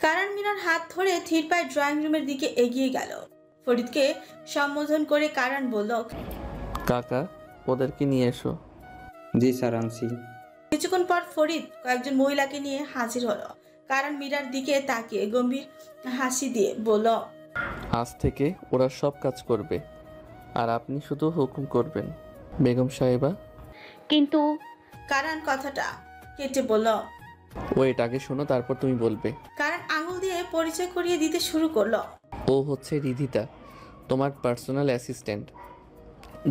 কারণ মীরার হাত ধরে ধীর পায়ে ড্রয়িং রুমের দিকে এগিয়ে গেল। ফরিদকে সম্বোধন করে কারণ বলল, কাকা, ওদেরকে নিয়ে এসো। জি স্যার, আনছি। কিছুক্ষণ পর ফরিদ কয়েকজন মহিলাকে নিয়ে হাজির হলো। কারণ মীরার দিকে তাকিয়ে গম্ভীর হাসি দিয়ে বলল, আজ থেকে ওরা সব কাজ করবে, আর আপনি শুধু হুকুম করবেন বেগম সাহেবা। কিন্তু কারণ কথাটা কেটে বলল। ওয়েট, আগে শোনো, তারপর তুমি বলবে। কারণ আঙুল দিয়ে পরিচয় করিয়ে দিতে শুরু করলো। ও হচ্ছে রিধিতা, তোমার পার্সোনাল অ্যাসিস্ট্যান্ট।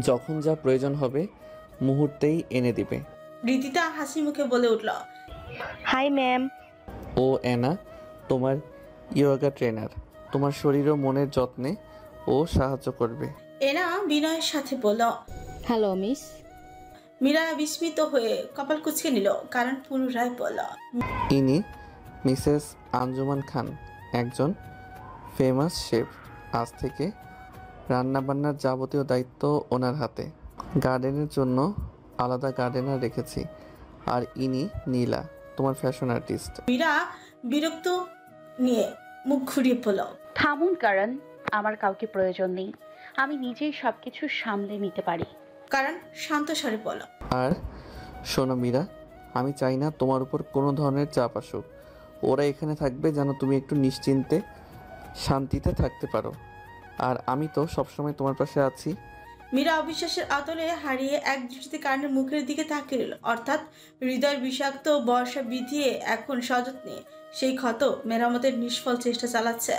যখন যা প্রয়োজন হবে মুহূর্তেই এনে দিবে। রিদিতা হাসি মুখে বলে উঠল, হাই ম্যাম। ও অ্যানা, তোমার ইয়োগা ট্রেনার। তোমার শরীর ও মনের যত্নে ও সাহায্য করবে। এনা বিনয়ের সাথে বলল। Hello miss. মীরা বিস্মিত হয়ে কপাল কুঁচকে নিল। কারণ পুনরায় বলল, ইনি মিসেস আঞ্জুমান খান, একজন ফেমাস শেফ। আজ থেকে রান্নাবান্নার যাবতীয় দায়িত্ব ওনার হাতে। গার্ডেনের জন্য আলাদা গার্ডেনার রেখেছি। আর ইনি নীলা, তোমার ফ্যাশন আর্টিস্ট। মীরা বিরক্ত নিয়ে মুখ ঘুরিয়ে বলল, থামুন কারণ, আমার কাউকে প্রয়োজন নেই। আমি নিজেই সবকিছু সামলে নিতে পারি। কারণ শান্ত স্বরে বলল, আর শোনো মীরা, আমি চাই না তোমার উপর কোনো ধরনের চাপ আসুক। ওরা এখানে থাকবে যেন তুমি একটু নিশ্চিন্তে শান্তিতে থাকতে পারো। আর আমি তো সবসময় তোমার পাশে আছি। মীরা অবিশ্বাসের আতলে হারিয়ে এক দৃষ্টিতে কারণের মুখের দিকে তাকিয়ে রইল। অর্থাৎ হৃদয়ের বিষাক্ত বর্ষা বিধিয়ে এখন সযত্নে সেই ক্ষত মেরামতের নিষ্ফল চেষ্টা চালাচ্ছে।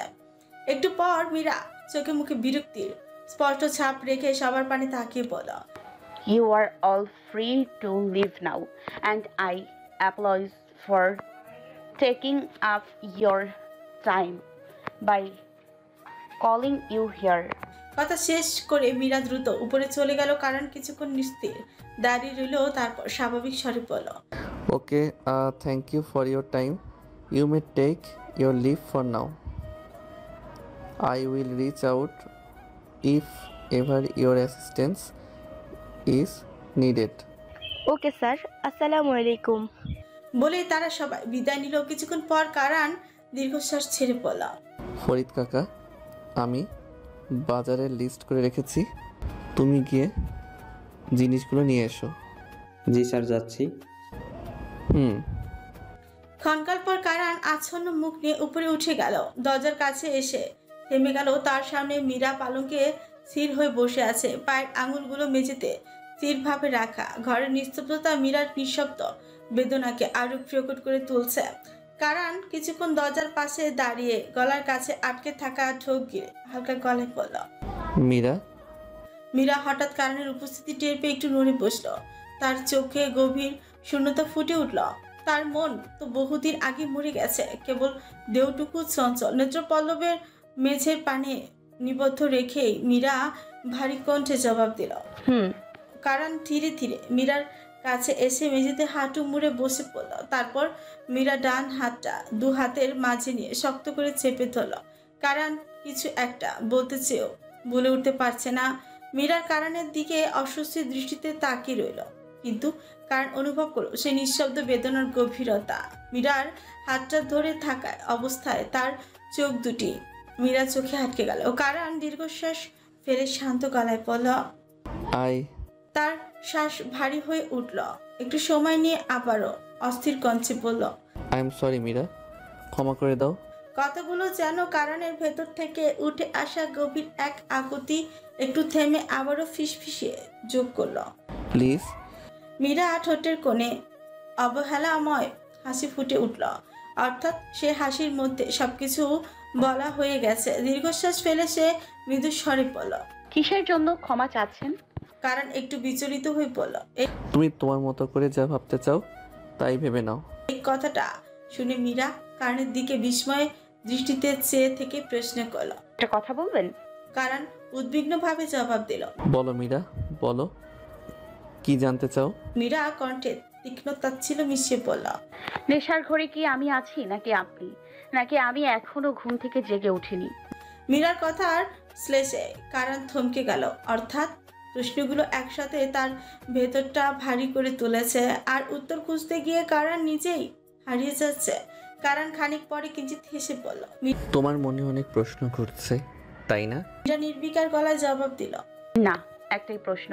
একটু পর মীরা চোখে মুখে বিরক্তির স্পষ্ট ছাপ রেখে সবার পানে তাকিয়ে বলল, you are all free to leave now and I apologise for taking up your time by calling you here. কথা শেষ করে মীরা দ্রুত উপরে চলে গেল। কারণ কিছুক্ষণ নিস্তের দাঁড়িয়ে রইল। তারপর স্বাভাবিক স্বরে বলল, okay, thank you for your time. You may take your leave for now. I will reach out if ever your assistance is needed. Okay sir, আসসালামু আলাইকুম। বলে তারা সবাই বিদায় নিল। কিছুক্ষণ পর কারণ দীর্ঘশ্বাস ছেড়ে পড়ল। ফরিদ কাকা, আমি বাজারের লিস্ট করে রেখেছি, তুমি গিয়ে জিনিসগুলো নিয়ে এসো। জি স্যার, যাচ্ছি। ক্ষণকাল পর কারণ আচ্ছন্ন মুখ নিয়ে উপরে উঠে গেল। দরজার কাছে এসে থেমে গেল। তার সামনে মীরা পালঙ্কে স্থির হয়ে বসে আছে, পায়ের আঙুলগুলো মেঝেতে স্থিরভাবে রাখা। ঘরের নিস্তব্ধতা মীরার নিঃশব্দ বেদনাকে আরো প্রকট করে তুলছে। কারণ কিছুক্ষণ দরজার পাশে দাঁড়িয়ে গলার কাছে আটকে থাকা ঠোক গিরে হালকা গলায় বলল, মীরা। মীরা হঠাৎ কারণের উপস্থিতি টের পেয়ে একটু নড়ে বসল। তার চোখে গভীর শূন্যতা ফুটে উঠল। তার মন তো বহুদিন আগে মরে গেছে। কেবল দেহটুকু চঞ্চল। নেত্রপল্লবের মেঝের পানে নিবদ্ধ রেখেই মীরা ভারী কণ্ঠে জবাব দিল। কারণ ধীরে ধীরে মীরার কাছে এসে মেঝেতে হাঁটু মুড়ে বসে পড়ল। তারপর মীরা ডান হাতটা দু হাতের মাঝে নিয়ে শক্ত করে চেপে ধরল। কারণ কিছু একটা বলতে চেয়েও বলে উঠতে পারছে না। মীরার কারণের দিকে অস্বস্তির দৃষ্টিতে তাকিয়ে রইল। কিন্তু কারণ অনুভব করল সে নিঃশব্দ বেদনার গভীরতা। মীরার হাতটা ধরে থাকা অবস্থায় তার চোখ দুটি মীরার চোখে আটকে গেল। কারণ দীর্ঘশ্বাস ফেলে শান্ত গলায় বলল, আই। তার শ্বাস ভারী হয়ে উঠল। একটু সময় নিয়ে আবারও অস্থির কণ্ঠে বলল, আই এম সরি মীরা, ক্ষমা করে দাও। কথাগুলো যেন কারণের ভেতর থেকে উঠে আসা গভীর এক আকুতি। একটু থেমে আবারও ফিসফিসিয়ে যোগ করল, প্লিজ। মীরা ঠোঁটের কোণে অবহেলাময় হাসি ফুটে উঠল। অর্থাৎ সে হাসির মধ্যে সবকিছু বলা হয়ে গেছে। দীর্ঘশ্বাস ফেলে সে মৃদু স্বরে বলল, কিসের জন্য ক্ষমা চাচ্ছেন? কারণ একটু বিচলিত হয়ে বলল, তুমি তোমার মতো করে যা ভাবতে চাও তাই ভেবে নাও। এই কথাটা শুনে মীরা কারণের দিকে বিস্ময় দৃষ্টিতে চেয়ে থেকে প্রশ্ন করল। একটা কথা বলবেন? কারণ উদ্বিগ্নভাবে জবাব দিল, বলো মীরা, বলো, কি জানতে চাও? মীরা কণ্ঠে তীক্ষ্ণতা ছিল মিশিয়ে বলল, নেশার ঘরে কি আমি আছি নাকি আপনি, নাকি আমি এখনো ঘুম থেকে জেগে উঠিনি? মীরার কথার শ্লেষে কারণ থমকে গেল। অর্থাৎ প্রশ্নগুলো একসাথে তার ভেতরটা ভারী করে তুলেছে। আর উত্তর খুঁজতে গিয়ে কারণ নিজেই হারিয়ে যাচ্ছে। কারণ খানিক পরে কিঞ্চিত হেসে বলল। তোমার মনে অনেক প্রশ্ন ঘুরছে তাই না? মীরা নির্বিকার গলায় জবাব দিল। না, একটাই প্রশ্ন,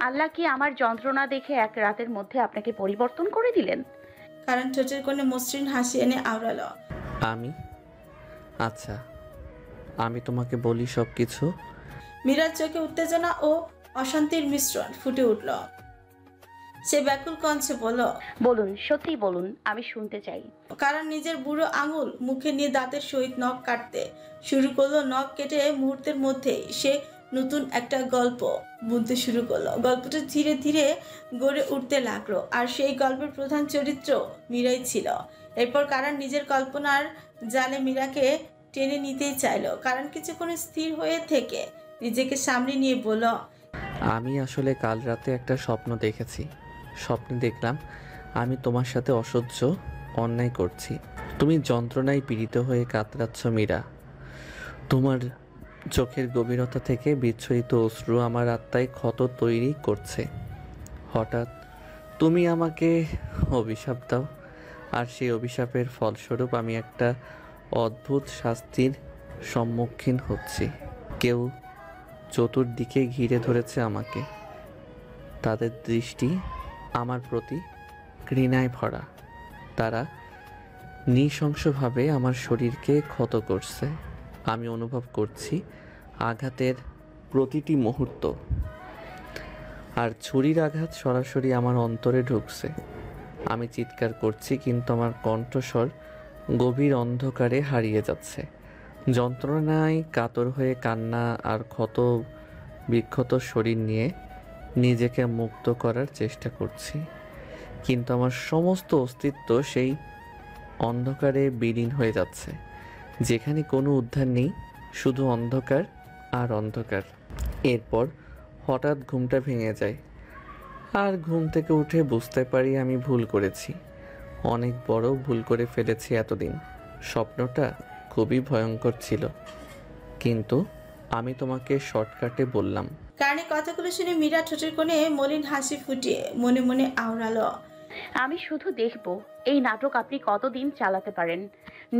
আল্লাহ কি আমার যন্ত্রণা দেখে এক রাতের মধ্যে আপনাকে পরিবর্তন করে দিলেন? কারণ ঠোঁটের কোণে মসৃণ হাসি এনে আওড়ালো। আমি আচ্ছা, আমি তোমাকে বলি সব কিছু। মীরার চোখে উত্তেজনা ও অশান্তির মিশ্রণ ফুটে উঠল। সে ব্যাকুল কণ্ঠে বলল। বলুন, সত্যিই বলুন, আমি শুনতে চাই। কারণ নিজের বুড়ো আঙুল মুখে নিয়ে দাঁতের সহিত নখ কাটতে শুরু করলো। নখ কেটে মুহূর্তের মধ্যেই সে নতুন একটা গল্প বুনতে শুরু করলো। গল্পটা ধীরে ধীরে গড়ে উঠতে লাগলো, আর সেই গল্পের প্রধান চরিত্র মীরাই ছিল। এরপর কারণ নিজের কল্পনার জালে মীরাকে টেনে নিতেই চাইলো। কারণ কিছুক্ষণ স্থির হয়ে থেকে নিজেকে সামনে নিয়ে বলল। আমি আসলে কাল রাতে একটা স্বপ্ন দেখেছি। স্বপ্নে দেখলাম আমি তোমার সাথে অসহ্য অন্যায় করছি। তুমি যন্ত্রণায় পীড়িত হয়ে কাতরাচ্ছ মীরা। তোমার চোখের গভীরতা থেকে বিচ্ছুরিত অশ্রু আমার আত্মায় ক্ষত তৈরি করছে। হঠাৎ তুমি আমাকে অভিশাপ দাও, আর সেই অভিশাপের ফলস্বরূপ আমি একটা অদ্ভুত শাস্তির সম্মুখীন হচ্ছি। কেউ চতুর্দিকে ঘিরে ধরেছে আমাকে। তাদের দৃষ্টি আমার প্রতি ঘৃণায় ভরা। তারা নৃশংসভাবে আমার শরীরকে ক্ষত করছে। আমি অনুভব করছি আঘাতের প্রতিটি মুহূর্ত, আর ছুরির আঘাত সরাসরি আমার অন্তরে ঢুকছে। আমি চিৎকার করছি, কিন্তু আমার কণ্ঠস্বর গভীর অন্ধকারে হারিয়ে যাচ্ছে। যন্ত্রণায় কাতর হয়ে কান্না আর ক্ষত বিক্ষত শরীর নিয়ে নিজেকে মুক্ত করার চেষ্টা করছি, কিন্তু আমার সমস্ত অস্তিত্ব সেই অন্ধকারে বিলীন হয়ে যাচ্ছে, যেখানে কোনো উদ্ধার নেই, শুধু অন্ধকার আর অন্ধকার। এরপর হঠাৎ ঘুমটা ভেঙে যায়, আর ঘুম থেকে উঠে বুঝতে পারি আমি ভুল করেছি, অনেক বড় ভুল করে ফেলেছি এতদিন। স্বপ্নটা খুবই ভয়ঙ্কর ছিল, কিন্তু আমি তোমাকে শর্টকাটে বললাম। কারণে কথাগুলো শুনে মীরা ঠোঁটের কোণে মলিন হাসি ফুটিয়ে মনে মনে আওড়ালো। আমি শুধু দেখব এই নাটক আপনি কতদিন চালাতে পারেন।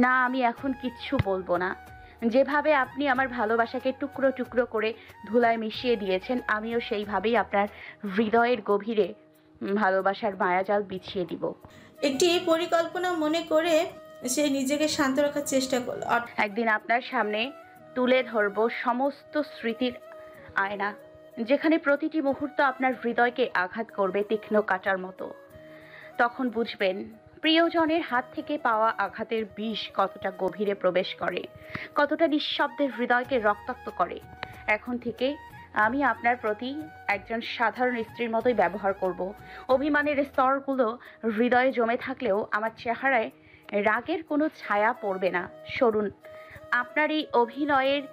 না, আমি এখন কিচ্ছু বলবো না। যেভাবে আপনি আমার ভালোবাসাকে টুকরো টুকরো করে ধুলায় মিশিয়ে দিয়েছেন, আমিও সেইভাবেই আপনার হৃদয়ের গভীরে ভালোবাসার মায়াজাল বিছিয়ে দিব। একটি পরিকল্পনা মনে করে সে নিজেকে শান্ত রাখার চেষ্টা করলো। একদিন আপনার সামনে তুলে ধরব সমস্ত স্মৃতির আয়না, যেখানে প্রতিটি মুহূর্ত আপনার হৃদয়কে আঘাত করবে তীক্ষ্ণ কাঁটার মতো। তখন বুঝবেন প্রিয়জনের হাত থেকে পাওয়া আঘাতের বিষ কতটা গভীরে প্রবেশ করে, কতটা নিঃশব্দের হৃদয়কে রক্তাক্ত করে। এখন থেকে আমি আপনার প্রতি একজন সাধারণ স্ত্রীর মতোই ব্যবহার করব। অভিমানের স্তরগুলো হৃদয়ে জমে থাকলেও আমার চেহারায় রাগের কোনো ছায়া পড়বে না। সরুন, আপনার এই অভিনয়ের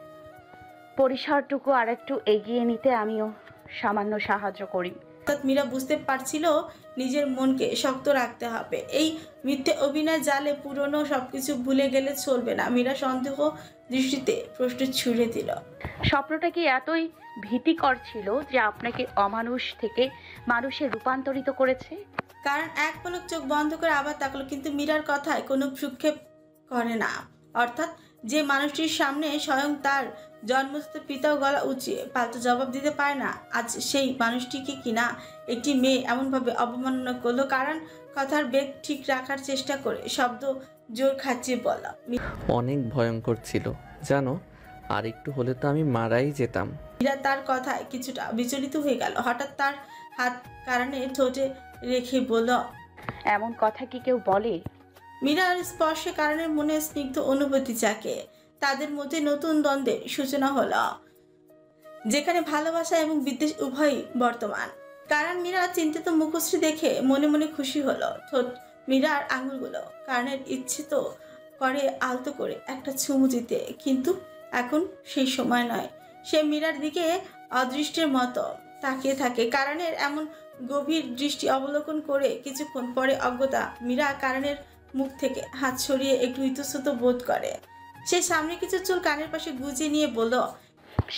পরিসরটুকু আরেকটু এগিয়ে নিতে আমিও সামান্য সাহায্য করি। মীরা বুঝতে পারছিল নিজের মনকে শক্ত রাখতে হবে। এই মিথ্যে অভিনয় জালে পুরনো সবকিছু ভুলে গেলে চলবে না। মীরা সন্দেহ দৃষ্টিতে প্রশ্ন ছুড়ে দিল। স্বপ্নটা কি এতই ভীতিকর ছিল যে আপনাকে অমানুষ থেকে মানুষে রূপান্তরিত করেছে? কারণ এক পলক চোখ বন্ধ করে আবার তাকালো, কিন্তু মীরার কথায় কোনো ভ্রুক্ষেপ করে না। অর্থাৎ যে মানুষটির সামনে স্বয়ং তার জন্মস্থ পিতাও গলা উঁচিয়ে পাল্টা জবাব দিতে পারে না, আজ সেই মানুষটিকে কিনা একটি মেয়ে এমনভাবে অবমাননা করলো। কারণ কথার বেগ ঠিক রাখার চেষ্টা করে শব্দ জোর খাচ্ছিয়ে বলা। অনেক ভয়ঙ্কর ছিল জানো, আর একটু হলে তো আমি মারাই যেতাম। মীরা তার কথায় কিছুটা বিচলিত হয়ে গেল। হঠাৎ তার হাত কারণে ঠোঁটে রেখে বলল। এমন কথা কি কেউ বলে? মীরার স্পর্শে কারণের মনে স্নিগ্ধ অনুভূতি জাগে। তাদের মধ্যে নতুন দ্বন্দ্বের সূচনা হলো, যেখানে ভালোবাসা এবং বিদ্বেষ উভয়ই বর্তমান। কারণ মীরা চিন্তিত মুখশ্রী দেখে মনে মনে খুশি হলো। ঠোঁট মীরার আঙুলগুলো কারণের ইচ্ছে তো করে আলতো করে একটা চুমু দিতে, কিন্তু এখন সেই সময় নয়। সে মীরার দিকে অদৃষ্টের মতো তাকিয়ে থাকে। কারণের এমন গভীর দৃষ্টি অবলোকন করে কিছুক্ষণ পরে অজ্ঞতা মীরা কারণের মুখ থেকে হাত সরিয়ে একটু ইতস্তত বোধ করে। সে সামনে কিছু চুল কানের পাশে গুজিয়ে নিয়ে বলল।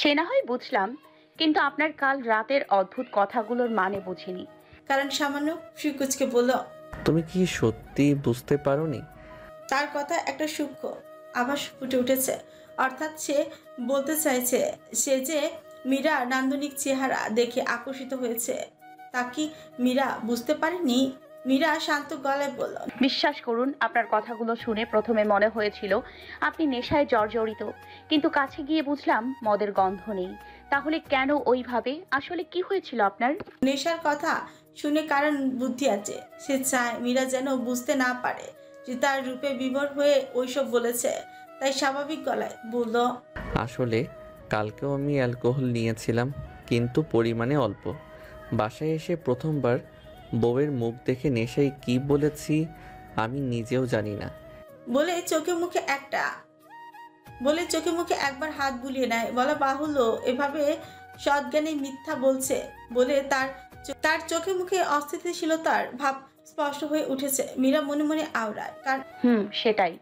সে না হয় বুঝলাম, কিন্তু আপনার কাল রাতের অদ্ভুত কথাগুলোর মানে বুঝিনি। কারণ সামান্য ফ্রিকুচকে বলল। তুমি কি সত্যি বুঝতে পারোনি? তার কথা একটা সূক্ষ্ম আভাস ফুটে উঠেছে। অর্থাৎ সে বলতে চাইছে সে যে মীরা নান্দনিক চেহারা দেখে আকর্ষিত হয়েছে। তা কি মীরা বুঝতে পারেনি? মীরা শান্ত গলায় বলল, বিশ্বাস করুন, আপনার কথাগুলো শুনে প্রথমে মনে হয়েছিল আপনি নেশায় জর্জরিত, কিন্তু কাছে গিয়ে বুঝলাম মদের গন্ধ নেই। তাহলে কেন ওইভাবে? আসলে কি হয়েছিল আপনার? নেশার কথা শুনে কারণ বুদ্ধি আছে। সে চায় মীরা যেন বুঝতে না পারে যে তার রূপে বিভোর হয়ে ওইসব বলেছে। তাই স্বাভাবিক গলায় বলল, আসলে কালকেও আমি অ্যালকোহল নিয়েছিলাম, কিন্তু পরিমাণে অল্প। বাসায় এসে প্রথমবার বউয়ের মুখ দেখে নেশায় কি বলেছি আমি নিজেও জানি না। বলে চোখে মুখে একবার হাত বুলিয়ে নেয়। বলা বাহুল্য, এভাবে সজ্ঞানে মিথ্যা বলছে বলে তার চোখে মুখে অস্থিতিশীলতার ভাব স্পষ্ট হয়ে উঠেছে। মীরা মনে মনে আওড়ায়, কারণ সেটাই।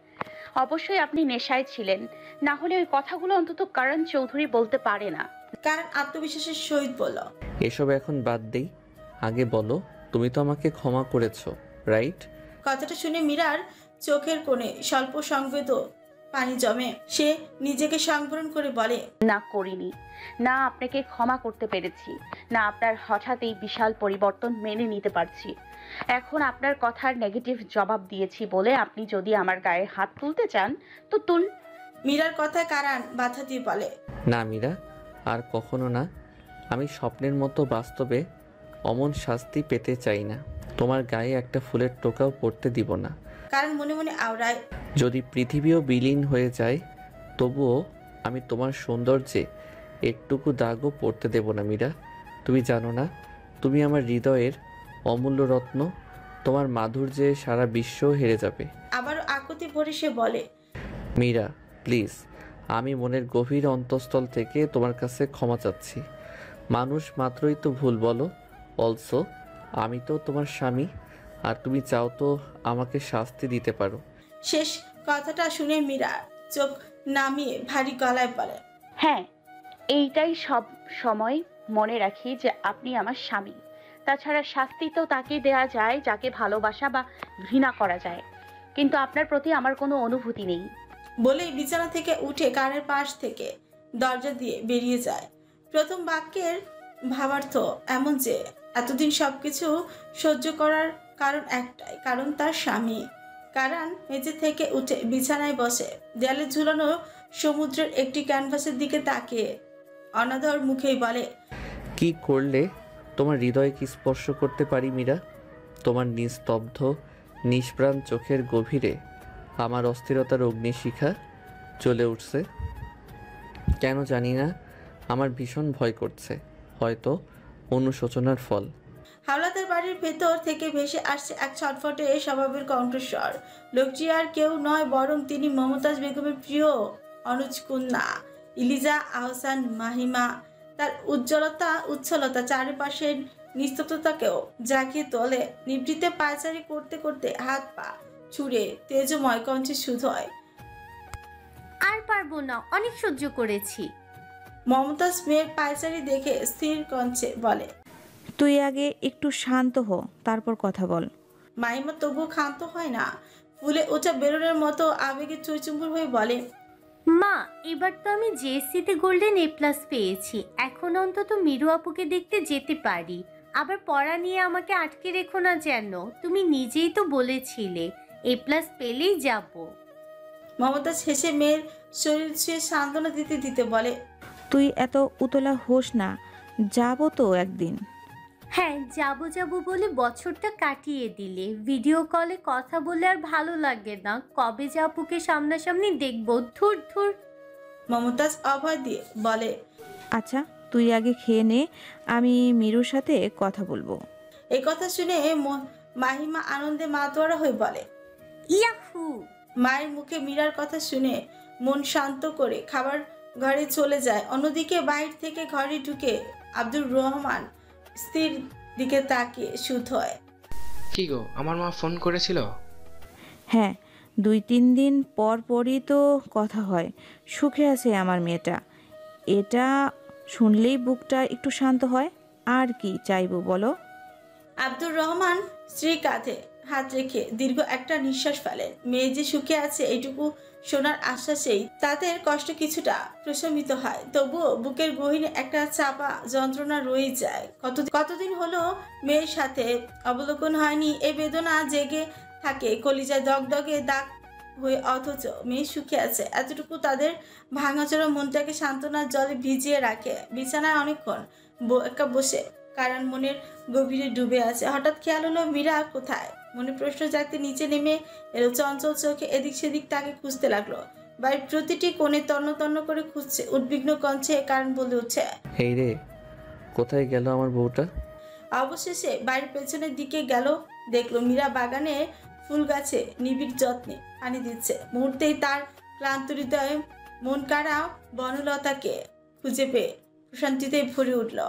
অবশ্যই আপনি নেশায় ছিলেন, না হলে ওই কথাগুলো অন্তত করণ চৌধুরী বলতে পারে না। আত্মবিশ্বাসের সহিত বলল, এসব এখন বাদ দেই, আগে বলো তুমি তো আমাকে ক্ষমা করেছো, রাইট? কথাটা শুনে মীরার চোখের কোণে স্বল্প সংবেদ পানি জমে। সে নিজেকে সংবরণ করে বলে, না, করিনি। না আপনাকে ক্ষমা করতে পেরেছি, না আপনার হঠাৎ এই বিশাল পরিবর্তন মেনে নিতে পারছি। এখন আপনার কথার নেগেটিভ জবাব দিয়েছি বলে আপনি যদি আমার গায়ে হাত তুলতে চান তো মীরার কথায় কারান বাধা দিয়ে বলে, না মীরা, আর কখনো না। আমি স্বপ্নের মতো বাস্তবে অমন শাস্তি পেতে চাই না। তোমার গায়ে একটা ফুলের টোকাও পড়তে দিব না। কারণ মনে মনে আওড়ায়, যদি পৃথিবীও বিলীন হয়ে যায় তবুও আমি তোমার সৌন্দর্যে একটুকু দাগও পড়তে দেব না মীরা। তুমি জানো না, তুমি আমার হৃদয়ের অমূল্য রত্ন। তোমার মাধুর্যে সারা বিশ্ব হেরে যাবে। আবারও আকুতি ভরে সে বলে, মীরা প্লিজ, আমি মনের গভীর অন্তঃস্থল থেকে তোমার কাছে ক্ষমা চাচ্ছি। মানুষ মাত্রই তো ভুল বলো। অলসো আমি তো তোমার স্বামী, আর তুমি চাও তো আমাকে শাস্তি দিতে পারো। শেষ কথাটা শুনে মীরা চোখ নামিয়ে ভারী গলায় বলে, হ্যাঁ, এইটাই সব সময় মনে রাখি যে আপনি আমার স্বামী। তাছাড়া শাস্তি তো তাকে দেয়া যায় যাকে ভালোবাসা বা ঘৃণা করা যায়, কিন্তু আপনার প্রতি আমার কোনো অনুভূতি নেই। বলেই বিছানা থেকে উঠে কানের পাশ থেকে দরজা দিয়ে বেরিয়ে যায়। প্রথম বাক্যের ভাবার্থ এমন যে এতদিন সবকিছু সহ্য করার কারণ একটাই, কারণ তার স্বামী। কারণ মেঝে থেকে উঠে বিছানায় বসে দেয়ালে ঝুলানো সমুদ্রের একটি ক্যানভাসের দিকে তাকিয়ে অনাদর মুখেই বলে, কি করলে তোমার হৃদয়কে স্পর্শ করতে পারি মীরা? তোমার নিস্তব্ধ নিষ্প্রাণ চোখের গভীরে আমার অস্থিরতার অগ্নিশিখা জ্বলে উঠছে। কেন জানি না, আমার ভীষণ ভয় করছে, হয়তো অনুশোচনার ফল। হাওলাদার বাড়ির ভেতর থেকে ভেসে আসছে এক ছটফটে স্বভাবের কণ্ঠস্বর। লোকটি আর কেউ নয়, বরং তিনি মমতাজ বেগমের প্রিয় অনুজ কন্যা ইলিজা আহসান মাহিমা। তার উচ্ছলতা চারিপাশের নিস্তব্ধতাকেও জাগিয়ে তোলে। নিভৃতে পায়চারি করতে করতে হাত পা ছুঁড়ে তেজময় কঞ্চে শুধয়, আর পারবো না, অনেক সহ্য করেছি। মমতাজ মেয়ের পায়চারি দেখে স্থির কঞ্চে বলে, তুই আগে একটু শান্ত হ, তারপর কথা বল। মাহিমা তবুও ক্ষান্ত হয় না। ফুলে ওঠা বেরোনোর মতো আবেগে চৈচুম্বুর হয়ে বলে, মা, এবার তো আমি জেএসসিতে গোল্ডেন A+ পেয়েছি। এখন অন্তত মিরু আপুকে দেখতে যেতে পারি। আবার পড়া নিয়ে আমাকে আটকে রেখো না যেন। তুমি নিজেই তো বলেছিলে A+ পেলেই যাব। মমতাজ হেসে মেয়ের শরীর ছুঁয়ে সান্ত্বনা দিতে দিতে বলে, তুই এত উতলা হোস না, যাবো তো একদিন। হ্যাঁ, যাব বলে বছরটা কাটিয়ে দিলে। ভিডিও কলে কথা বলে আর ভালো লাগে না। কবে যে আপুকে সামনাসামনি দেখবো। ধুর ধুর। মমতাজ অভয় দিয়ে বলে, আচ্ছা তুই আগে খেয়ে নে, আমি মিরুর সাথে কথা বলবো। এই কথা শুনে মাহিমা আনন্দে মাতোয়ারা হয়ে বলে, ইয়াহু। মায়ের মুখে মীরার কথা শুনে মন শান্ত করে খাবার ঘরে চলে যায়। অন্যদিকে বাইরে থেকে ঘরে ঢুকে আব্দুর রহমান স্থির দিকে তাকিয়ে শুধ হয়। কি গো, আমার মা ফোন করেছিল? হ্যাঁ, 2-3 দিন পর পরই তো কথা হয়। সুখে আছে আমার মেয়েটা, এটা শুনলেই বুকটা একটু শান্ত হয়। আর কি চাইবো বলো? আব্দুর রহমান স্ত্রীর কাঁধে হাত রেখে দীর্ঘ একটা নিঃশ্বাস ফেলেন। মেয়ে যে সুখে আছে এইটুকু শোনার আশ্বাসেই তাদের কষ্ট কিছুটা প্রশমিত হয়। তবুও বুকের গহীনে একটা চাপা যন্ত্রণা রয়ে যায়। কতদিন হলো মেয়ের সাথে অবলোকন হয়নি, এই বেদনা জেগে থাকে কলিজায় দগদগে দাগ হয়ে। অথচ মেয়ে সুখে আছে এতটুকু তাদের ভাঙাচোরা মনটাকে সান্ত্বনার জলে ভিজিয়ে রাখে। বিছানায় অনেকক্ষণ একা বসে কারণ মনের গভীরে ডুবে আছে। হঠাৎ খেয়াল হলো মীরা কোথায়। মনে প্রশ্ন জাগতে নিচে নেমে এলো। চঞ্চল চোখে এদিক সেদিক তাকে খুঁজতে লাগলো। বাড়ির প্রতিটি কোণে তন্ন তন্ন করে খুঁজছে। উদ্বিগ্ন কণ্ঠে কারণ বলে উঠছে, এই রে, কোথায় গেল আমার বউটা? অবশেষে বাড়ির পেছনের দিকে গেল। দেখলো মীরা বাগানে ফুল গাছে নিবিড় যত্নে পানি দিচ্ছে। মুহূর্তেই তার ক্লান্ত হৃদয়ে মন কাড়া বনলতাকে খুঁজে পেয়ে প্রশান্তিতে ভরে উঠল।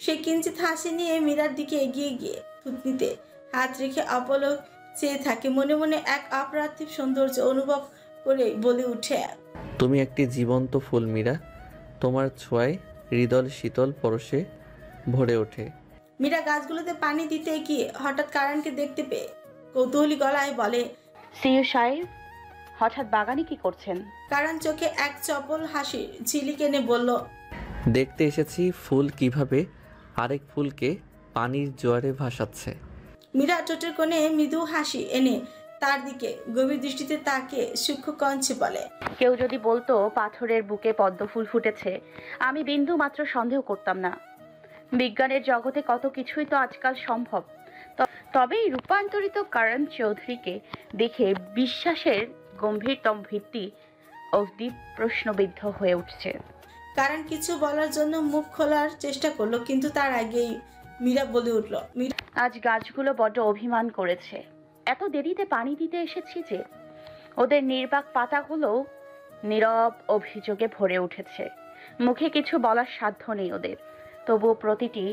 সে কিঞ্চিত হাসি নিয়ে মীরার দিকে এগিয়ে গিয়ে থুতনিতে হাত রেখে অপলক চেয়ে থাকে। মনে মনে এক অপ্রার্থিব সৌন্দর্য অনুভব করে বলে উঠে, তুমি একটি জীবন্ত ফুল মীরা, তোমার ছোঁয়ায় হৃদয় শীতল পরশে ভরে ওঠে। মীরা গাছগুলোতে পানি দিতে গিয়ে হঠাৎ কারণকে দেখতে পেয়ে কৌতূহলী গলায় বলে, সিইউ সাহেব, হঠাৎ বাগানে কি করছেন? কারণ চোখে এক চপল হাসির ঝিলিক এনে বলল, দেখতে এসেছি ফুল কিভাবে আরেক ফুলকে পানির জোয়ারে ভাসাচ্ছে। মীরা ঠোঁটের কোণে মৃদু হাসি এনে তার দিকে গভীর দৃষ্টিতে তাকে সূক্ষ্ম কণ্ঠে বলে, কেউ যদি বলতো পাথরের বুকে পদ্ম ফুল ফুটেছে, আমি বিন্দু মাত্র সন্দেহ করতাম না। বিজ্ঞানের জগতে কত কিছুই তো আজকাল সম্ভব। তবে এই রূপান্তরিত করণ চৌধুরীকে দেখে বিশ্বাসের গম্ভীরতম ভিত্তি অবধি প্রশ্নবিদ্ধ হয়ে উঠছে। কারণ কিছু বলার জন্য মুখ খোলার চেষ্টা করলো, কিন্তু তার আগেই মীরা বলে উঠল, আজ গাছগুলো বড্ড অভিমান করেছে। এত দেরিতে পানি দিতে এসেছি যে ওদের নির্বাক পাতাগুলো নীরব অভিযোগে ভরে উঠেছে। মুখে কিছু বলার সাধ্য নেই ওদের, তবুও প্রতিটি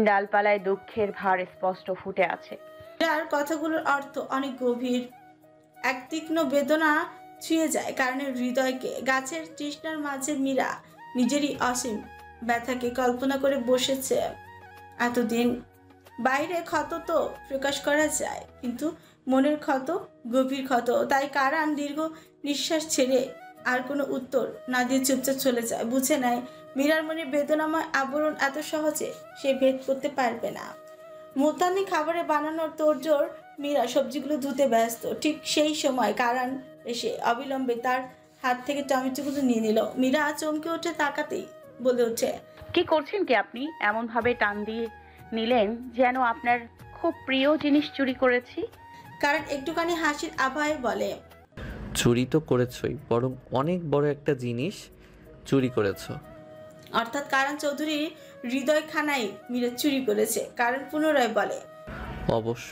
ডালপালায় দুঃখের ভার স্পষ্ট ফুটে আছে। মীরার কথাগুলোর অর্থ অনেক গভীর, এক তীক্ষ্ণ বেদনা ছুঁয়ে যায় কারণের হৃদয়কে। গাছের তৃষ্ণার মাঝে মীরা নিজেরই অসীম ব্যথাকে কল্পনা করে বসেছে। এতদিন বাইরে ক্ষত তো প্রকাশ করা যায়, কিন্তু মনের ক্ষত গভীর ক্ষত। তাই কারণ দীর্ঘ নিঃশ্বাস ছেড়ে আর কোনো উত্তর না দিয়ে চুপচাপ চলে যায়। বুঝে নেয় মীরার মনে বেদনাময় আবরণ এত সহজে সে ভেদ করতে পারবে না। মুলতানি খাবারে বানানোর তোড়জোড়। মীরা সবজিগুলো ধুতে ব্যস্ত। ঠিক সেই সময় কারণ এসে অবিলম্বে তার হাত থেকে টমেটোগুলো নিয়ে নিল। মীরা চমকে উঠে তাকাতেই বলে ওঠে, কি করছেন কি আপনি? এমন ভাবে টান দিয়ে নিলেন যেন আপনার খুব প্রিয় জিনিস চুরি করেছি। কারণ একটুখানি হাসির আভায় বলে, চুরি তো করেছই, বরং অনেক বড় একটা জিনিস চুরি করেছো। অর্থাৎ কারণ চৌধুরীর হৃদয়খানাই মীরা চুরি করেছে। কারণ পুনরায় বলে, অবশ্য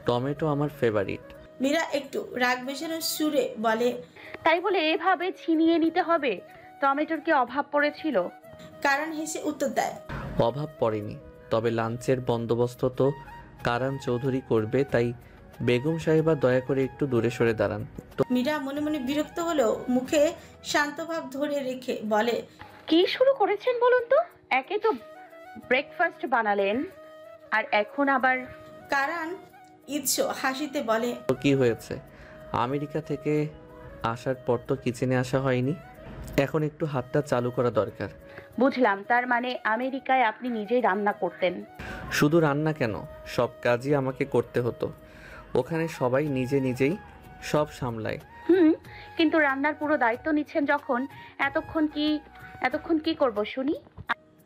টমেটো আমার ফেভারিট। মীরা একটু রাগ মেশানো সুরে বলে, তাই বলে এভাবে ছিনিয়ে নিতে হবে? টমেটোর কি অভাব পড়েছিল? কারণ হেসে উত্তর দেয়, অভাব পড়েনি, তবে লাঞ্চের বন্দোবস্ত তো কারণ চৌধুরী করবে, তাই বেগম সাহেবা দয়া করে একটু দূরে সরে দাঁড়ান। মীরা মনে মনে বিরক্ত হলেও মুখে শান্তভাব ধরে রেখে বলে, কি শুরু করেছেন বলুন তো? একে তো ব্রেকফাস্ট বানালেন, আর এখন আবার। কারণ ইচ্ছ হাসিতে বলে, তো কি হয়েছে, আমেরিকা থেকে আসার পর তো কিচেনে আসা হয়নি, এখন একটু হাতটা চালু করা দরকার। বুঝলাম, তার মানে আমেরিকায় আপনি নিজেই রান্না করতেন? শুধু রান্না কেন, সব কাজই আমাকে করতে হতো। ওখানে সবাই নিজে নিজেই সব সামলায়। কিন্তু রান্নার পুরো দায়িত্ব নিচ্ছেন যখন, এতক্ষণ কি করব শুনি?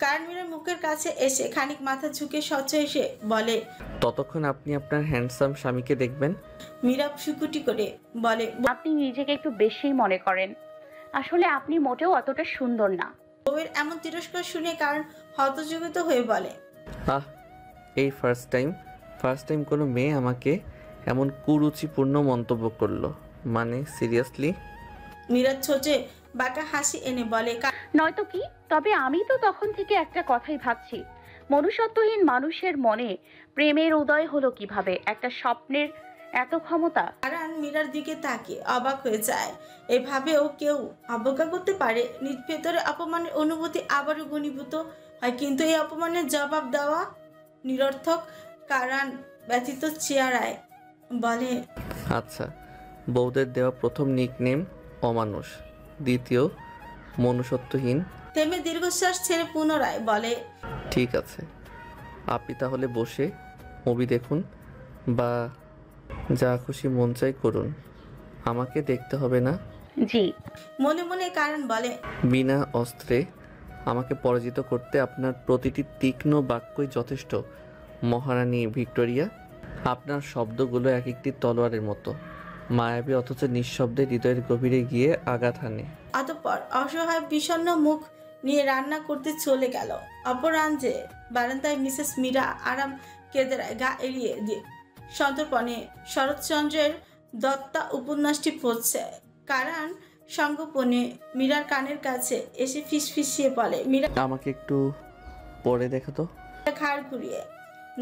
কারণ মীরার মুখের কাছে এসে খানিক মাথা ঝুঁকে স্বচ্ছ এসে বলে, ততক্ষণ আপনি আপনার হ্যান্ডসাম স্বামীকে দেখবেন। মীরা ফুকুটি করে বলে, আপনি নিজেকে একটু বেশি মনে করেন। আসলে আপনি মোটেও অতটা সুন্দর না। বউয়ের এমন তিরস্কার শুনে কারণ হতযোগিত হয়ে বলে, আহ, এই ফার্স্ট টাইম কোনো মেয়ে আমাকে এমন কুরুচিপূর্ণ মন্তব্য করলো। মানে সিরিয়াসলি? মীরা ছোটে বাঁকা হাসি এনে বলে, নয়তো কি? তবে আমি তো তখন থেকে একটা কথাই ভাবছি, মনুষ্যত্বহীন মানুষের মনে প্রেমের উদয় হলো কিভাবে? একটা স্বপ্নের এত ক্ষমতা। কারণ মীরার দিকে তাকিয়ে অবাক হয়ে যায়। এভাবেও কেউ অবজ্ঞা করতে পারে? নিজ ভেতরে অপমানের অনুভূতি আবারও ঘনীভূত হয়, কিন্তু এই অপমানের জবাব দেওয়া নিরর্থক। কারণ ব্যথিত চেহারায় বলে, আচ্ছা, বউদের দেওয়া প্রথম নিকনেম অমানুষ, দ্বিতীয় মনুষ্যত্বহীন। থেমে দীর্ঘশ্বাস ছেড়ে পুনরায় বলে, ঠিক আছে, আপনি তাহলে বসে মুভি দেখুন বা যা খুশি মন চাই করুন, আমাকে দেখতে হবে না। জি। মনে মনে কারণ বলে, বিনা অস্ত্রে আমাকে পরাজিত করতে আপনার প্রতিটি তীক্ষ্ণ বাক্যই যথেষ্ট। মহারানী ভিক্টোরিয়া, আপনার শব্দগুলো এক একটি তলোয়ারের মতো, মায়াবী অথচ নিঃশব্দে হৃদয়ের গভীরে গিয়ে আঘাত হানে। অতঃপর অসহায় বিষণ্ণ মুখ নিয়ে রান্না করতে চলে গেল। অপরাহ্নে বারান্দায় মিসেস মীরা আরাম কেদারায় গা এড়িয়ে দিয়ে সন্তর্পণে শরৎচন্দ্রের দত্তা উপন্যাসটি পড়ছে। কারণ সঙ্গোপনে মীরার কানের কাছে এসে ফিসফিসিয়ে বলে, মীরা আমাকে একটু পড়ে দেখো তো। ঘাড় ঘুরিয়ে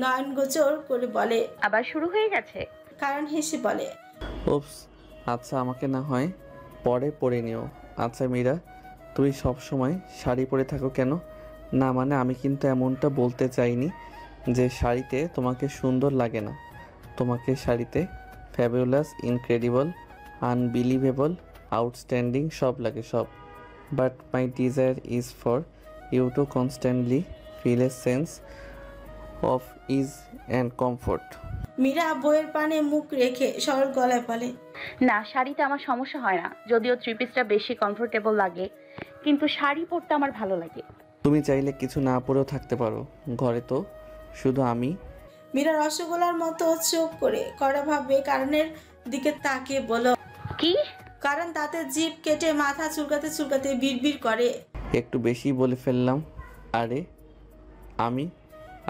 নয়ন গোচর করে বলে, আবার শুরু হয়ে গেছে? কারণ হেসে বলে, ওপস, আচ্ছা আমাকে না হয় পরে পরে নিও। আচ্ছা মীরা, তুই সব সময় শাড়ি পরে থাকো কেন? না মানে আমি কিন্তু এমনটা বলতে চাইনি যে শাড়িতে তোমাকে সুন্দর লাগে না। তোমাকে শাড়িতে ফ্যাবুলাস, ইনক্রেডিবল, আনবিলিভেবল, আউটস্ট্যান্ডিং সব লাগে, সব। But my desire is for you to constantly feel a sense of ease and comfort. Meera বইয়ের পানে মুখ রেখে সরল গলায় বলে, না, শাড়িতে আমার সমস্যা হয় না, যদিও থ্রি পিসটা বেশি কমফোর্টেবল লাগে, কিন্তু শাড়ি পরতে আমার ভালো লাগে। তুমি চাইলে কিছু না পরেও থাকতে পারো, ঘরে তো শুধু আমি। মীরা রসগোল্লার মতো চোখ করে কড়া ভাবে কারণের দিকে তাকিয়ে বলল, কি? কারণ তাতে জিভ কেটে মাথা চুলকাতে চুলকাতে বিড়বিড় করে, একটু বেশি বলে ফেললাম। আরে আমি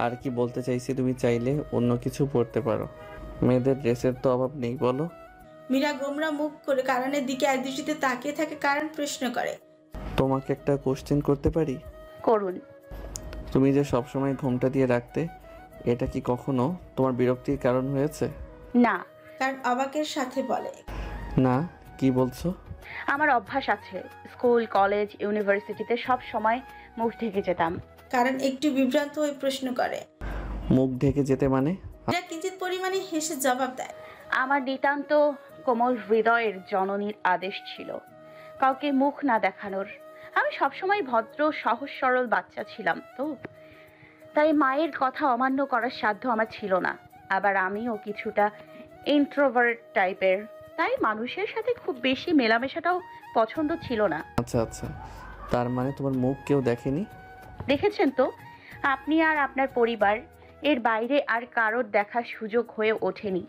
আর কি বলতে চাইছি, তুমি চাইলে অন্য কিছু পরতে পারো, মেয়েদের ড্রেসের তো অভাব নেই বলো। মীরা গোমরা মুখ করে কারণের দিকে একদৃষ্টিতে তাকিয়ে থাকে। কারণ প্রশ্ন করে, তোমাকে একটা কোশ্চেন করতে পারি? করুন। তুমি যে সবসময় ঘোমটা দিয়ে রাখতে, এটা কি কখনো তোমার বিরক্তির কারণ হয়েছে? না। কারণ অবাকের সাথে বলে, না, কি বলছো? আমার অভ্যাস আছে, স্কুল, কলেজ, ইউনিভার্সিটিতে সব সময় মুখ ঢেকে যেতাম। কারণ একটু বিভ্রান্ত হয়ে প্রশ্ন করে। মুখ ঢেকে যেতে মানে? মীরা কিঞ্চিত পরিমাণে হেসে জবাব দেয়, আমার নিতান্ত কোমল হৃদয়ের জননীর আদেশ ছিল কাউকে মুখ না দেখানোর। আমি সবসময় ভদ্র, সহজ সরল বাচ্চা ছিলাম তো, তাই মায়ের কথা অমান্য করার সাধ্য আমার ছিল না। আবার আমিও কিছুটা ইন্ট্রোভার্ট টাইপের, তাই মানুষের সাথে খুব বেশি মেলামেশাটাও পছন্দ ছিল না। আচ্ছা আচ্ছা, তার মানে তোমার মুখ কেউ দেখেনি? দেখেছেন তো আপনি আর আপনার পরিবার, এর বাইরে আর কারোর দেখার সুযোগ হয়ে ওঠেনি।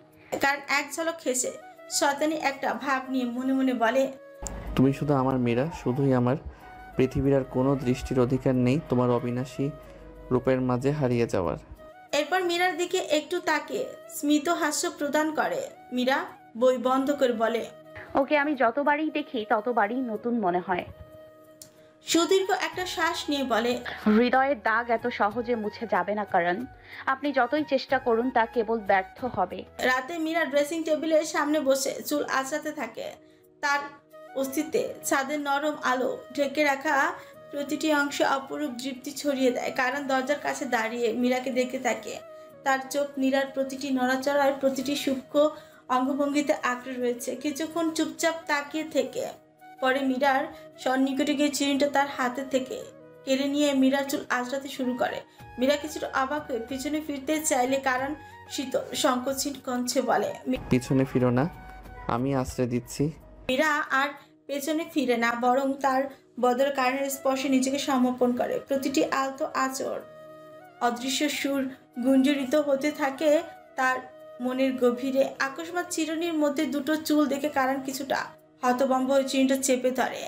কারণ এক ঝলক হেসে শয়তানি একটা ভাব নিয়ে মনে মনে বলে, তুমি শুধু আমার মীরা, শুধুই আমার। পৃথিবীর আর কোনো দৃষ্টির অধিকার নেই তোমার অবিনাশী রূপের মাঝে হারিয়ে যাওয়ার। এরপর মীরার দিকে একটু তাকে স্মিত হাস্য প্রদান করে। মীরা বই বন্ধ করে বলে, ওকে আমি যতবারই দেখি ততবারই নতুন মনে হয়। সুদীর্ঘ একটা শ্বাস নিয়ে বলে, হৃদয়ের দাগ এত সহজে মুছে যাবে না কারণ আপনি যতই চেষ্টা করুন তা কেবল ব্যর্থ হবে। রাতে মীরা ড্রেসিং টেবিলের সামনে বসে চুল আঁচড়াতে থাকে। তার অস্তিত্বে ছাদের নরম আলো ঢেকে রাখা প্রতিটি অংশ অপরূপ দৃপ্তি ছড়িয়ে দেয়। কারণ দরজার কাছে দাঁড়িয়ে মীরাকে দেখতে থাকে। তার চোখ নীরার প্রতিটি নড়াচড়ার, প্রতিটি সূক্ষ্ম অঙ্গভঙ্গিতে আঁকড়ে রয়েছে। কিছুক্ষণ চুপচাপ তাকিয়ে থেকে পরে মীরার সন্নিকটে গিয়ে চিরুনিটা তার হাতে থেকে কেড়ে নিয়ে মীরার চুল আঁচড়াতে শুরু করে। মীরা কিছুটা অবাক হয়ে পিছনে ফিরতে চাইলে কারণ শীতল সংকোচিত কণ্ঠে বলে, পিছনে ফিরো না, আমি আশ্রয় দিচ্ছি। মীরা আর পেছনে ফিরে না, বরং তার বদর কারণের স্পর্শে নিজেকে সমর্পণ করে। প্রতিটি আলতো আচর, অদৃশ্য সুর গুঞ্জরিত হতে থাকে তার মনের গভীরে। আকস্মাৎ চিরুনির মধ্যে দুটো চুল দেখে কারণ কিছুটা হতভম্ব হয়ে চিরুনিটা চেপে ধরে।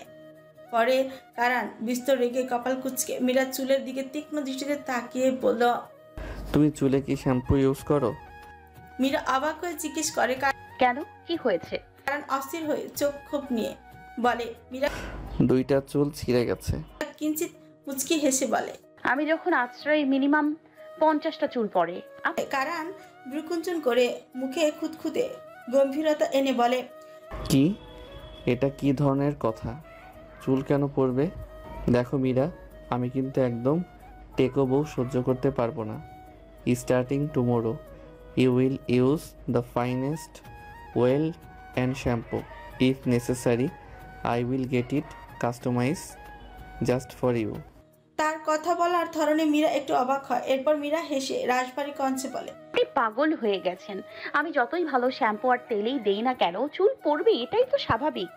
পরে কারণ বিস্তর রেগে কপাল কুঁচকে মীরার চুলের দিকে তীক্ষ্ণ দৃষ্টিতে তাকিয়ে বলল, তুমি চুলে কি শ্যাম্পু ইউজ করো? মীরা অবাক হয়ে জিজ্ঞেস করে। কেন, কি হয়েছে? কারণ অস্থির হয়ে চোখ খোপ নিয়ে বলে, মীরা দুইটা চুল ছিঁড়ে গেছে। কিঞ্চিত মুচকি হেসে বলে, আমি যখন আশ্রয় মিনিমাম 50টা চুল পড়ে। কারণ ভ্রুকুঞ্চন করে মুখে খুঁতখুঁতে গম্ভীরতা এনে বলে, কি, এটা কি ধরনের কথা? চুল কেন পড়বে? দেখো মীরা, আমি কিন্তু একদম টেকো বউ সহ্য করতে পারবো না। Starting tomorrow You will use the finest oil and shampoo. If necessary, I will get it customized just for you. তার কথা বলার ধরনে মীরা একটু অবাক হয়। এরপর মীরা হেসে রাশভারী কঞ্চে বলে, আপনি পাগল হয়ে গেছেন। আমি যতই ভালো শ্যাম্পু আর তেলেই দেই না কেন, চুল পড়বে, এটাই তো স্বাভাবিক।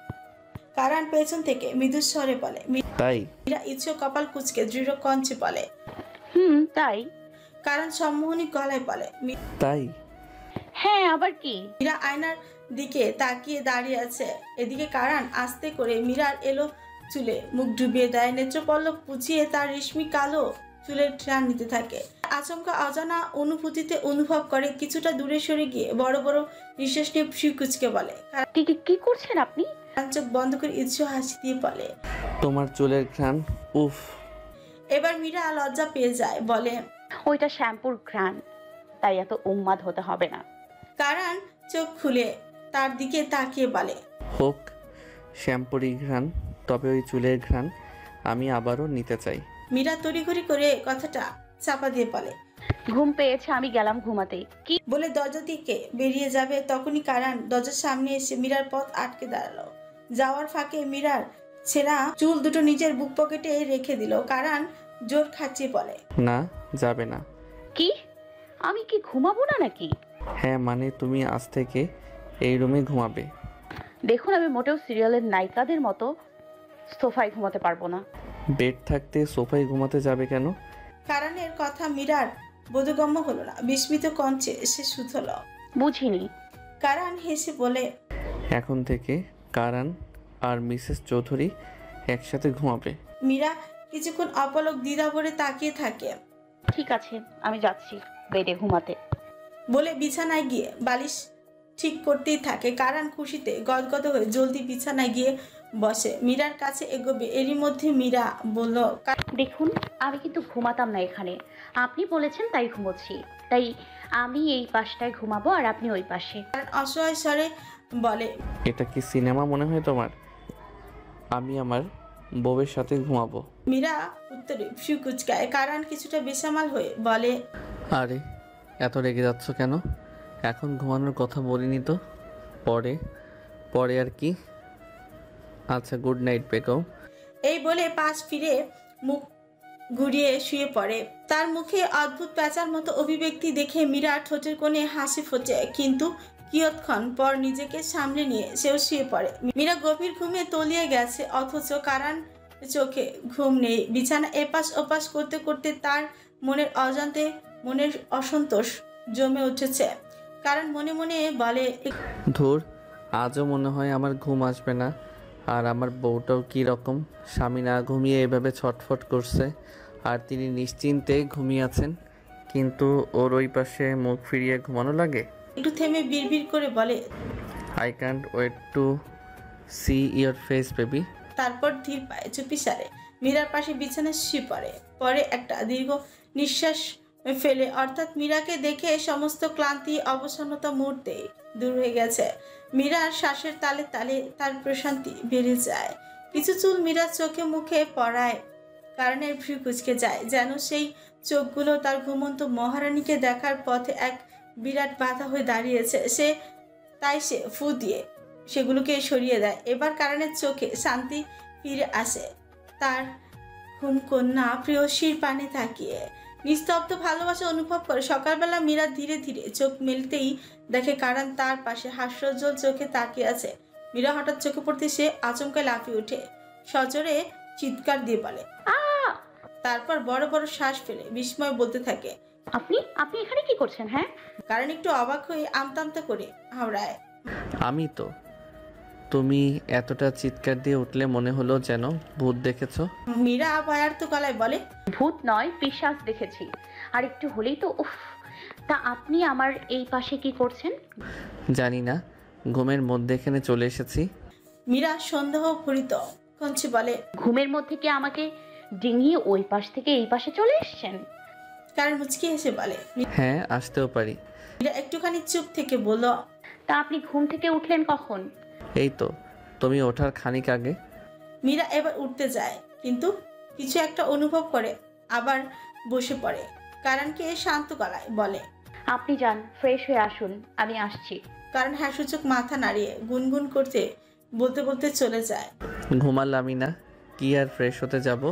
কারণ পেছন থেকে মৃদু স্বরে বলে। তাই মীরা ইচ্ছে কপাল কুঁচকে দৃঢ় কঞ্চে বলে। তাই? কারণ সম্মোহনী গলায় বলে। তাই হ্যাঁ, আবার কি? মীরা আয়নার দিকে তাকিয়ে দাঁড়িয়ে আছে। এদিকে কারণ আস্তে করে মীরার এলো চুলে মুখ ডুবিয়ে দেয়, নেত্রপল্লব পুছিয়ে তার রেশমি কালো চুলের টান নিতে থাকে। আচমকা অজানা অনুভূতিতে অনুভব করে কিছুটা দূরে সরে গিয়ে বড় বড় নিঃশ্বাস নিয়ে ফ্রি কুচকে বলে। কি করছেন আপনি? কারণ চোখ বন্ধ করে ইচ্ছে হাসি দিয়ে বলে, তোমার চুলের ঘ্রাণ, উফ। এবার মীরা লজ্জা পেয়ে যায়, বলে, ওইটা শ্যাম্পুর ঘ্রাণ, তাই এত উন্মাদ হতে হবে না। কারণ চোখ খুলে তার দিকে তাকিয়ে বলে, হোক শ্যাম্পুরি ঘ্রাণ, তবে ওই চুলের ঘ্রাণ আমি আবারও নিতে চাই। মীরা তড়িঘড়ি করে কথাটা চাপা দিয়ে বলে। ঘুম পেয়েছে, আমি গেলাম ঘুমাতে। কি বলে দরজা দিকে বেরিয়ে যাবে, তখনই কারণ দরজার সামনে এসে মীরার পথ আটকে দাঁড়ালো। যাওয়ার ফাঁকে মীরার ছেঁড়া চুল দুটো নিজের বুক পকেটে রেখে দিল। কারণ জোর খাচ্ছিয়ে বলে, না, যাবে না। কি? আমি কি ঘুমাবো না নাকি? হ্যাঁ, মানে তুমি আজ থেকে এই রুমে ঘুমাবে। দেখুন, আমি মোটেও সিরিয়ালের নায়িকাদের মতো সোফায় ঘুমাতে পারবো না। বেড থাকতে সোফায় ঘুমাতে যাবে কেন? কারণের কথা মীরার বোধগম্য হলো না। বিস্মিত কঞ্চে সে শুধল। বুঝিনি। কারণ হেসে বলে, এখন থেকে কারণ আর মিসেস চৌধুরী একসাথে ঘুমাবে। মীরা কিছুক্ষণ অপলক দ্বিধা ভরে তাকিয়ে থাকে। ঠিক আছে, আমি যাচ্ছি বেডে ঘুমাতে। বলে বিছানায় গিয়ে বালিশ ঠিক করতেই থাকে। কারণ খুশিতে গদগদ হয়ে জলদি বিছানায় গিয়ে বসে, মীরার কাছে এগোবে। এরই মধ্যে মীরা বলল, দেখুন, আমি কিন্তু ঘুমাতাম না এখানে, আপনি বলেছেন তাই ঘুমোচ্ছি। তাই আমি এই পাশটায় ঘুমাবো আর আপনি ওই পাশে। কারণ অসহায় স্বরে বলে, এটা কি সিনেমা মনে হয় তোমার? আমি আমার বউয়ের সাথে ঘুমাবো। মীরা উত্তরে ফ্রি কুচকায়। কারণ কিছুটা বেসামাল হয়ে বলে, আরে এত রেগে যাচ্ছ কেন? এখন ঘুমানোর কথা বলিনি তো। পরে পরে আর কি। আচ্ছা, গুড নাইট বেগম। এই বলে পাশ ফিরে মুখ ঘুরিয়ে শুয়ে পড়ে। তার মুখে অদ্ভুত প্যাঁচার মতো অভিব্যক্তি দেখে মীরা ঠোঁটের কোণে হাসি ফোটে, কিন্তু কিয়ৎক্ষণ পর নিজেকে সামলে নিয়ে সেও শুয়ে পড়ে। মীরা গভীর ঘুমে তলিয়ে গেছে, অথচ কারণ চোখে ঘুম নেই। বিছানা এপাশ ওপাশ করতে করতে তার মনের অজান্তে মনের অসন্তোষ জমে উঠেছে। কারণ মনে মনে বলে, ধুর, আজও মনে হয় আমার ঘুম আসবে না। আর আমার বউটাও কী রকম, স্বামী না ঘুমিয়ে এভাবে ছটফট করছে, আর তিনি নিশ্চিন্তে ঘুমিয়ে আছেন, কিন্তু ওর ওই পাশে মুখ ফিরিয়ে ঘুমানো লাগে। একটু থেমে বিড়বিড় করে বলে, I can't wait to see your face baby. তারপর ধীর পায়ে চুপিসারে মীরার পাশে বিছানায় শুয়ে পড়ে। পরে একটা দীর্ঘ নিঃশ্বাস ফেলে, অর্থাৎ মীরাকে দেখে সমস্ত ক্লান্তি অবসন্নতা মুহূর্তে দূর হয়ে গেছে। মীরার শ্বাসের তালে তালে তার প্রশান্তি বেড়ে যায়। কিছু চুল মীরার চোখে মুখে পড়ায় কারণের ভ্রু কুচকে যায়, যেন সেই চোখগুলো তার ঘুমন্ত মহারানীকে দেখার পথে এক বিরাট বাধা হয়ে দাঁড়িয়েছে। তাই সে ফু দিয়ে সেগুলোকে সরিয়ে দেয়। এবার কারণের চোখে শান্তি ফিরে আসে। তার ঘুমকন্যা প্রেয়সীর পানে তাকিয়ে নিস্তব্ধ ভালোবাসা অনুভব করে। সকালবেলা মীরা ধীরে ধীরে চোখ মেলতেই দেখে কারণ তার পাশে হাস্যোজ্জ্বল চোখে তাকিয়ে আছে। মীরা হঠাৎ চোখে পড়তে সে আচমকা লাফিয়ে ওঠে, সজোরে চিৎকার দিয়ে বলে, তারপর বড় বড় শ্বাস ফেলে বিস্ময় বলতে থাকে, আপনি আপনি এখানে কি করছেন? হ্যাঁ। কারণ একটু অবাক হয়ে আমতামতা করে হাওড়ায়। আমি তো। তুমি এতটা চিৎকার দিয়ে উঠলে মনে হলো যেন ভূত দেখেছো। মীরা ভয়ার্থ গলায় বলে, ভূত নয়, পিশাচ দেখেছি। আর একটু হলেই তো উফ। তা আপনি আমার এই পাশে কি করছেন? জানি না, ঘুমের মধ্যে এখানে চলে এসেছি। মীরা সন্দেহ ভরিত কঞ্চে বলে, ঘুমের মধ্যে কি আমাকে ডিঙিয়ে ওই পাশ থেকে এই পাশে চলে এসেছেন? কারণ মুচকি হেসে বলে। হ্যাঁ, আসতেও পারি। মীরা একটুখানি চুপ থেকে বলল, তা আপনি ঘুম থেকে উঠলেন কখন? এই তো, তুমি ওঠার খানিক আগে। মীরা এবার উঠতে যায়, কিন্তু কিছু একটা অনুভব করে আবার বসে পড়ে। কারণকে শান্ত গলায় বলে, আপনি যান, ফ্রেশ হয়ে আসুন, আমি আসছি। কারণ হ্যাঁ সূচক মাথা নাড়িয়ে গুনগুন করতে বলতে বলতে চলে যায়। ঘুমালামই না, কি আর ফ্রেশ হতে যাব।